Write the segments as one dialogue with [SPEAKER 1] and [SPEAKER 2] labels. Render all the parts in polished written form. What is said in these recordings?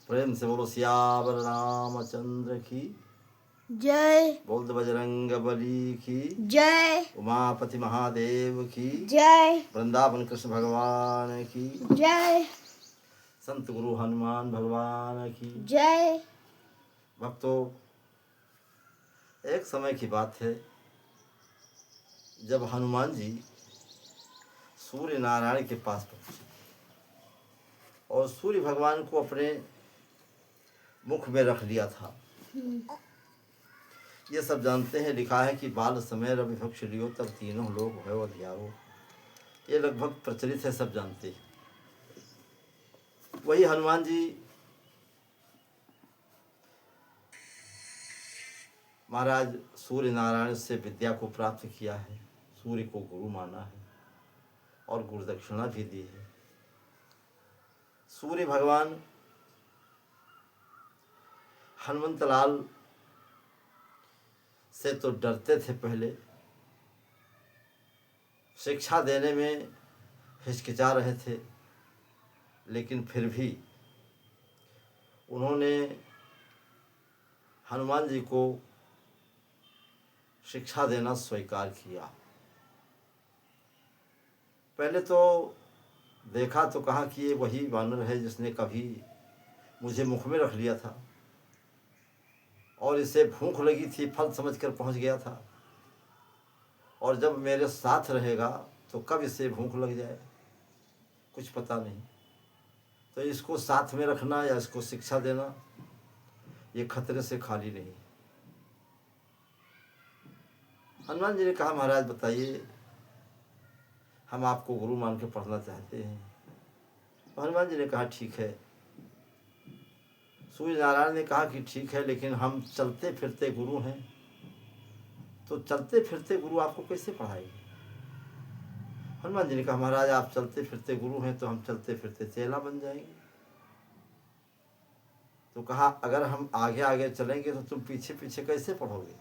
[SPEAKER 1] प्रेम से बोलो सियावर रामचंद्र की
[SPEAKER 2] जय।
[SPEAKER 1] बोल दो बजरंग बली की
[SPEAKER 2] जय।
[SPEAKER 1] उमापति महादेव की
[SPEAKER 2] जय।
[SPEAKER 1] वृंदावन कृष्ण भगवान की
[SPEAKER 2] जय।
[SPEAKER 1] संत गुरु हनुमान भगवान की
[SPEAKER 2] जय।
[SPEAKER 1] भक्तों, एक समय की बात है जब हनुमान जी सूर्य नारायण के पास पहुंचे और सूर्य भगवान को अपने मुख में रख लिया था। ये सब जानते हैं, लिखा है कि बाल समय रवि भक्ष लियो तब तीनों लोग भयो अधियारो। ये लगभग प्रचलित है, सब जानते हैं। वही हनुमान जी महाराज सूर्य नारायण से विद्या को प्राप्त किया है, सूर्य को गुरु माना है और गुरु दक्षिणा भी दी है। सूर्य भगवान हनुमंतलाल से तो डरते थे, पहले शिक्षा देने में हिचकिचा रहे थे, लेकिन फिर भी उन्होंने हनुमान जी को शिक्षा देना स्वीकार किया। पहले तो देखा तो कहा कि ये वही वानर है जिसने कभी मुझे मुख में रख लिया था और इसे भूख लगी थी, फल समझकर पहुंच गया था, और जब मेरे साथ रहेगा तो कब इसे भूख लग जाए कुछ पता नहीं। तो इसको साथ में रखना या इसको शिक्षा देना ये खतरे से खाली नहीं। हनुमान जी ने कहा, महाराज बताइए, हम आपको गुरु मान के पढ़ना चाहते हैं। तो हनुमान जी ने कहा, ठीक है। सूर्य नारायण ने कहा कि ठीक है, लेकिन हम चलते फिरते गुरु हैं, तो चलते फिरते गुरु आपको कैसे पढ़ाएंगे? हनुमान जी ने कहा, महाराज आप चलते फिरते गुरु हैं तो हम चलते फिरते चेला बन जाएंगे। तो कहा, अगर हम आगे आगे चलेंगे तो तुम पीछे पीछे कैसे पढ़ोगे?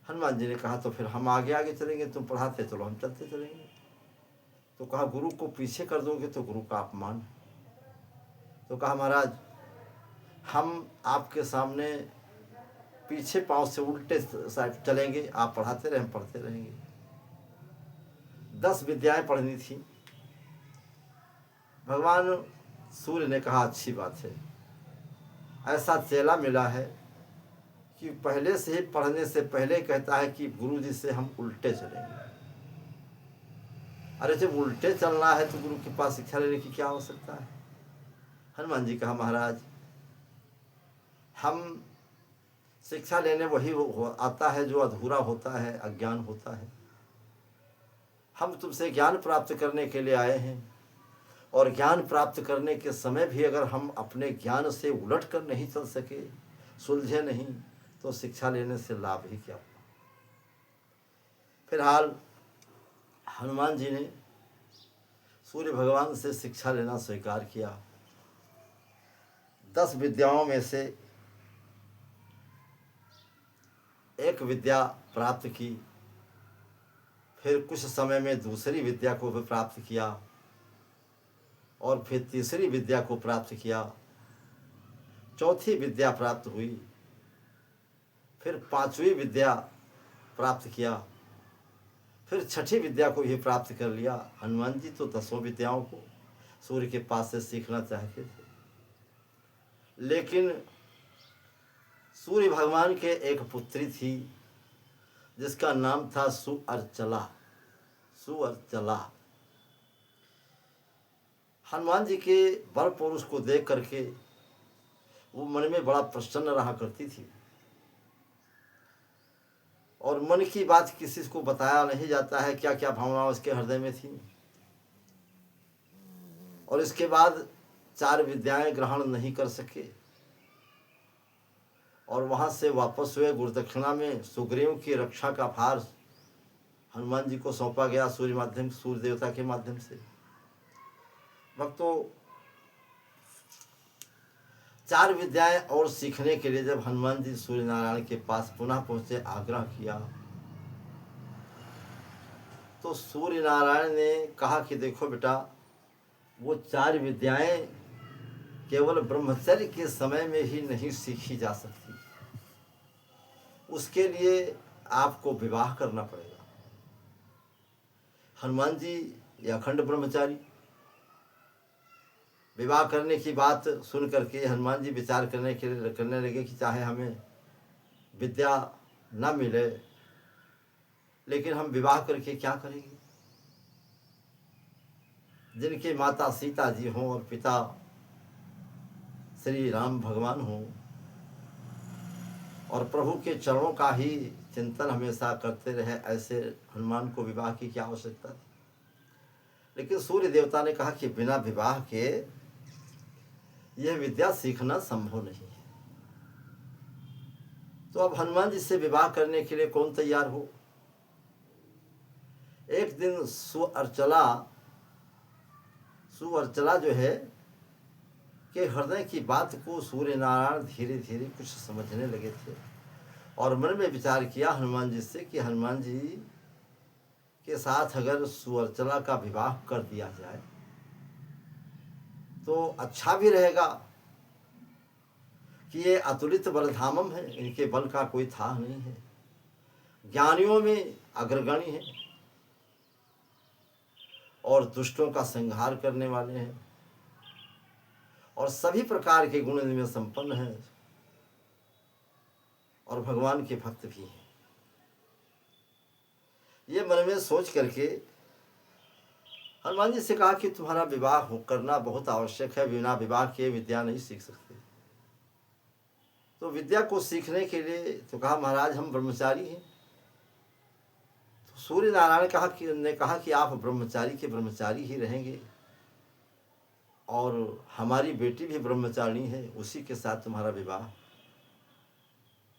[SPEAKER 1] हनुमान जी ने कहा, तो फिर हम आगे आगे चलेंगे, तुम पढ़ाते चलो, हम चलते चलेंगे। तो कहा, गुरु को पीछे कर दोगे तो गुरु का अपमान। तो कहा, महाराज हम आपके सामने पीछे पांव से उल्टे साइड चलेंगे, आप पढ़ाते रहें, पढ़ते रहेंगे। 10 विद्याएं पढ़नी थी। भगवान सूर्य ने कहा, अच्छी बात है, ऐसा चेला मिला है कि पहले से ही पढ़ने से पहले कहता है कि गुरु जी से हम उल्टे चलेंगे। अरे जब उल्टे चलना है तो गुरु के पास शिक्षा लेने की क्या आवश्यकता है? हनुमान जी कहा, महाराज हम शिक्षा लेने वही आता है जो अधूरा होता है, अज्ञान होता है। हम तुमसे ज्ञान प्राप्त करने के लिए आए हैं, और ज्ञान प्राप्त करने के समय भी अगर हम अपने ज्ञान से उलट कर नहीं चल सके, सुलझे नहीं, तो शिक्षा लेने से लाभ ही क्या? फिलहाल हनुमान जी ने सूर्य भगवान से शिक्षा लेना स्वीकार किया। 10 विद्याओं में से एक विद्या प्राप्त की, फिर कुछ समय में दूसरी विद्या को भी प्राप्त किया, और फिर तीसरी विद्या को प्राप्त किया, चौथी विद्या प्राप्त हुई, फिर 5वीं विद्या प्राप्त किया, फिर 6ठी विद्या को भी प्राप्त कर लिया। हनुमान जी तो 10 विद्याओं को सूर्य के पास से सीखना चाहते थे, लेकिन सूर्य भगवान के एक पुत्री थी जिसका नाम था सुअर्चला। सुअर्चला हनुमान जी के बल पुरुष को देख करके वो मन में बड़ा प्रसन्न रहा करती थी, और मन की बात किसी को बताया नहीं जाता है क्या क्या भावना उसके हृदय में थी। और इसके बाद 4 विद्याएं ग्रहण नहीं कर सके, और वहां से वापस हुए। गुरुदक्षिणा में सुग्रीव की रक्षा का भार हनुमान जी को सौंपा गया सूर्य देवता के माध्यम से। भक्तों, 4 विद्याएं और सीखने के लिए जब हनुमान जी सूर्य नारायण के पास पुनः पहुंचे, आग्रह किया, तो सूर्य नारायण ने कहा कि देखो बेटा, वो 4 विद्याएं केवल ब्रह्मचर्य के समय में ही नहीं सीखी जा सकती। उसके लिए आपको विवाह करना पड़ेगा। हनुमान जी ये अखंड ब्रह्मचारी, विवाह करने की बात सुन करके हनुमान जी विचार करने लगे कि चाहे हमें विद्या न मिले, लेकिन हम विवाह करके क्या करेंगे। जिनके माता सीता जी हों और पिता श्री राम भगवान हों और प्रभु के चरणों का ही चिंतन हमेशा करते रहे, ऐसे हनुमान को विवाह की क्या आवश्यकता थी। लेकिन सूर्य देवता ने कहा कि बिना विवाह के यह विद्या सीखना संभव नहीं है। तो अब हनुमान जी से विवाह करने के लिए कौन तैयार हो। एक दिन सुअर्चला जो है के हृदय की बात को सूर्य नारायण धीरे धीरे कुछ समझने लगे थे और मन में विचार किया हनुमान जी से कि हनुमान जी के साथ अगर सुअर्चला का विवाह कर दिया जाए तो अच्छा भी रहेगा कि ये अतुलित बलधामम है, इनके बल का कोई था नहीं है, ज्ञानियों में अग्रगणी है और दुष्टों का संहार करने वाले हैं और सभी प्रकार के गुण इनमें संपन्न हैं और भगवान के भक्त भी हैं। ये मन में सोच करके हनुमान जी से कहा कि तुम्हारा विवाह करना बहुत आवश्यक है, बिना विवाह के विद्या नहीं सीख सकते। तो विद्या को सीखने के लिए तो कहा महाराज हम ब्रह्मचारी हैं। तो सूर्य नारायण ने कहा कि आप ब्रह्मचारी के ब्रह्मचारी ही रहेंगे और हमारी बेटी भी ब्रह्मचारिणी है, उसी के साथ तुम्हारा विवाह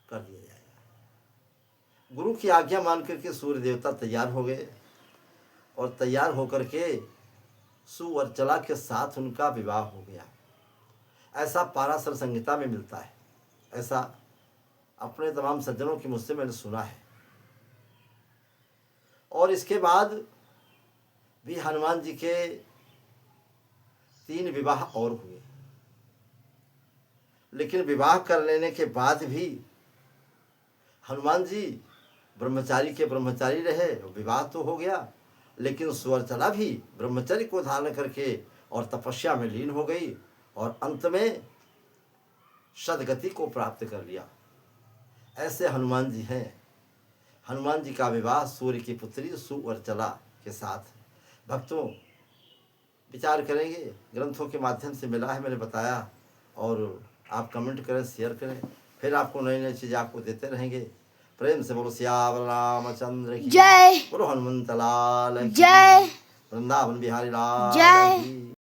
[SPEAKER 1] कर दिया जाएगा। गुरु की आज्ञा मान करके सूर्य देवता तैयार हो गए और तैयार होकर के सुअर्चला के साथ उनका विवाह हो गया। ऐसा पाराशर संहिता में मिलता है, ऐसा अपने तमाम सज्जनों की मुझसे मैंने सुना है। और इसके बाद भी हनुमान जी के 3 विवाह और हुए, लेकिन विवाह कर लेने के बाद भी हनुमान जी ब्रह्मचारी के ब्रह्मचारी रहे। विवाह तो हो गया, लेकिन सुअर्चला भी ब्रह्मचर्य को धारण करके और तपस्या में लीन हो गई और अंत में सदगति को प्राप्त कर लिया। ऐसे हनुमान जी हैं। हनुमान जी का विवाह सूर्य की पुत्री सुअर्चला के साथ। भक्तों विचार करेंगे, ग्रंथों के माध्यम से मिला है, मैंने बताया, और आप कमेंट करें, शेयर करें, फिर आपको नई नई चीज़ें आपको देते रहेंगे। प्रेम से बोलो सियावर रामचंद्र की
[SPEAKER 2] जय,
[SPEAKER 1] बोलो हनुमंत लाल की
[SPEAKER 2] जय,
[SPEAKER 1] वृंदावन बिहारी लाल
[SPEAKER 2] जय।
[SPEAKER 1] की।